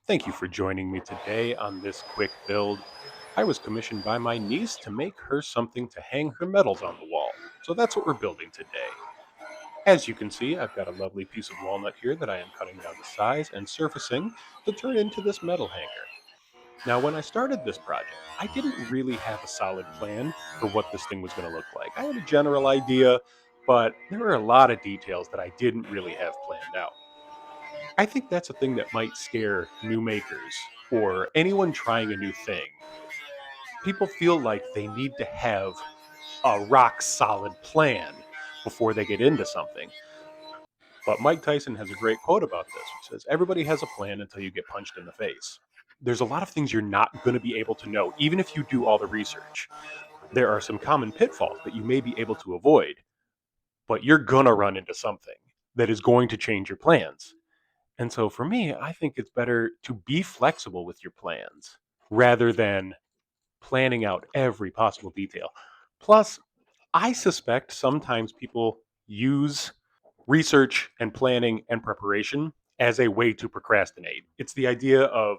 Thank you for joining me today on this quick build. I was commissioned by my niece to make her something to hang her medals on the wall. So that's what we're building today. As you can see, I've got a lovely piece of walnut here that I am cutting down to size and surfacing to turn into this medal hanger. Now, when I started this project, I didn't really have a solid plan for what this thing was going to look like. I had a general idea, but there were a lot of details that I didn't really have planned out. I think that's a thing that might scare new makers or anyone trying a new thing. People feel like they need to have a rock solid plan before they get into something. But Mike Tyson has a great quote about this, which says, "Everybody has a plan until you get punched in the face." There's a lot of things you're not going to be able to know, even if you do all the research. There are some common pitfalls that you may be able to avoid, but you're going to run into something that is going to change your plans. And so for me, I think it's better to be flexible with your plans rather than planning out every possible detail. Plus, I suspect sometimes people use research and planning and preparation as a way to procrastinate. It's the idea of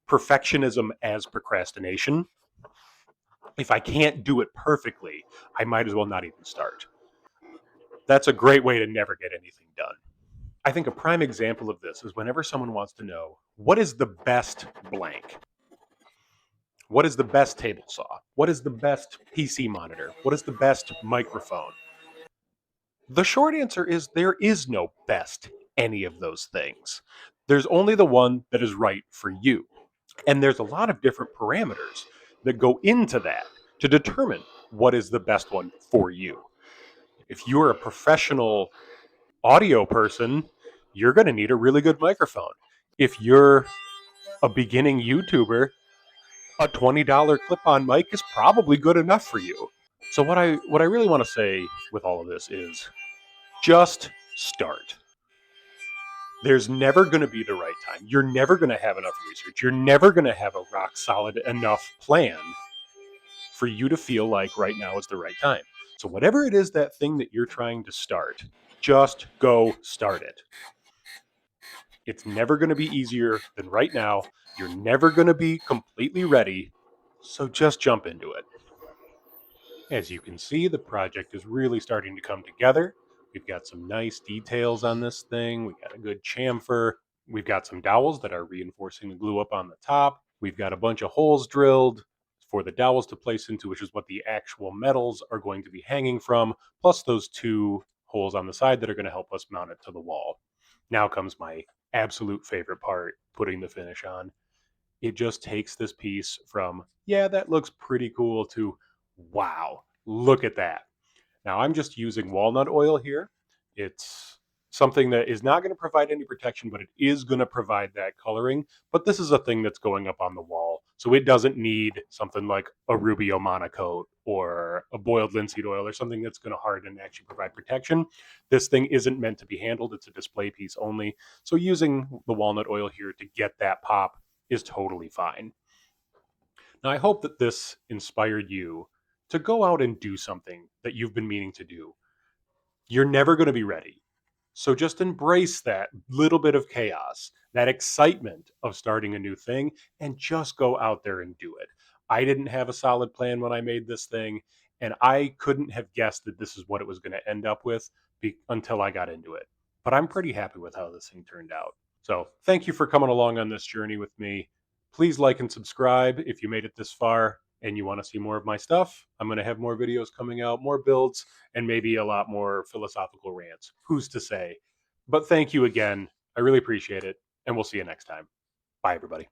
perfectionism as procrastination. If I can't do it perfectly, I might as well not even start. That's a great way to never get anything done. I think a prime example of this is whenever someone wants to know what is the best blank? What is the best table saw? What is the best PC monitor? What is the best microphone? The short answer is there is no best any of those things. There's only the one that is right for you. And there's a lot of different parameters that go into that to determine what is the best one for you. If you're a professional audio person, you're going to need a really good microphone. If you're a beginning YouTuber, a $20 clip-on mic is probably good enough for you. So what I really want to say with all of this is just start. There's never going to be the right time. You're never going to have enough research. You're never going to have a rock solid enough plan for you to feel like right now is the right time. So whatever it is, that thing that you're trying to start, just go start it. It's never going to be easier than right now. You're never going to be completely ready. So just jump into it. As you can see, the project is really starting to come together. We've got some nice details on this thing. We got a good chamfer. We've got some dowels that are reinforcing the glue up on the top. We've got a bunch of holes drilled for the dowels to place into, which is what the actual metals are going to be hanging from, plus those two holes on the side that are going to help us mount it to the wall. Now comes my absolute favorite part, putting the finish on. It just takes this piece from, yeah, that looks pretty cool, to, wow, look at that. Now I'm just using walnut oil here. It's something that is not going to provide any protection, but it is going to provide that coloring. But this is a thing that's going up on the wall, so it doesn't need something like a Rubio Monocoat or a boiled linseed oil or something that's going to harden and actually provide protection. This thing isn't meant to be handled. It's a display piece only. So using the walnut oil here to get that pop is totally fine. Now, I hope that this inspired you to go out and do something that you've been meaning to do. You're never going to be ready. So just embrace that little bit of chaos, that excitement of starting a new thing, and just go out there and do it. I didn't have a solid plan when I made this thing, and I couldn't have guessed that this is what it was going to end up with until I got into it. But I'm pretty happy with how this thing turned out. So thank you for coming along on this journey with me. Please like and subscribe if you made it this far and you want to see more of my stuff. I'm going to have more videos coming out, more builds, and maybe a lot more philosophical rants. Who's to say? But thank you again. I really appreciate it. And we'll see you next time. Bye, everybody.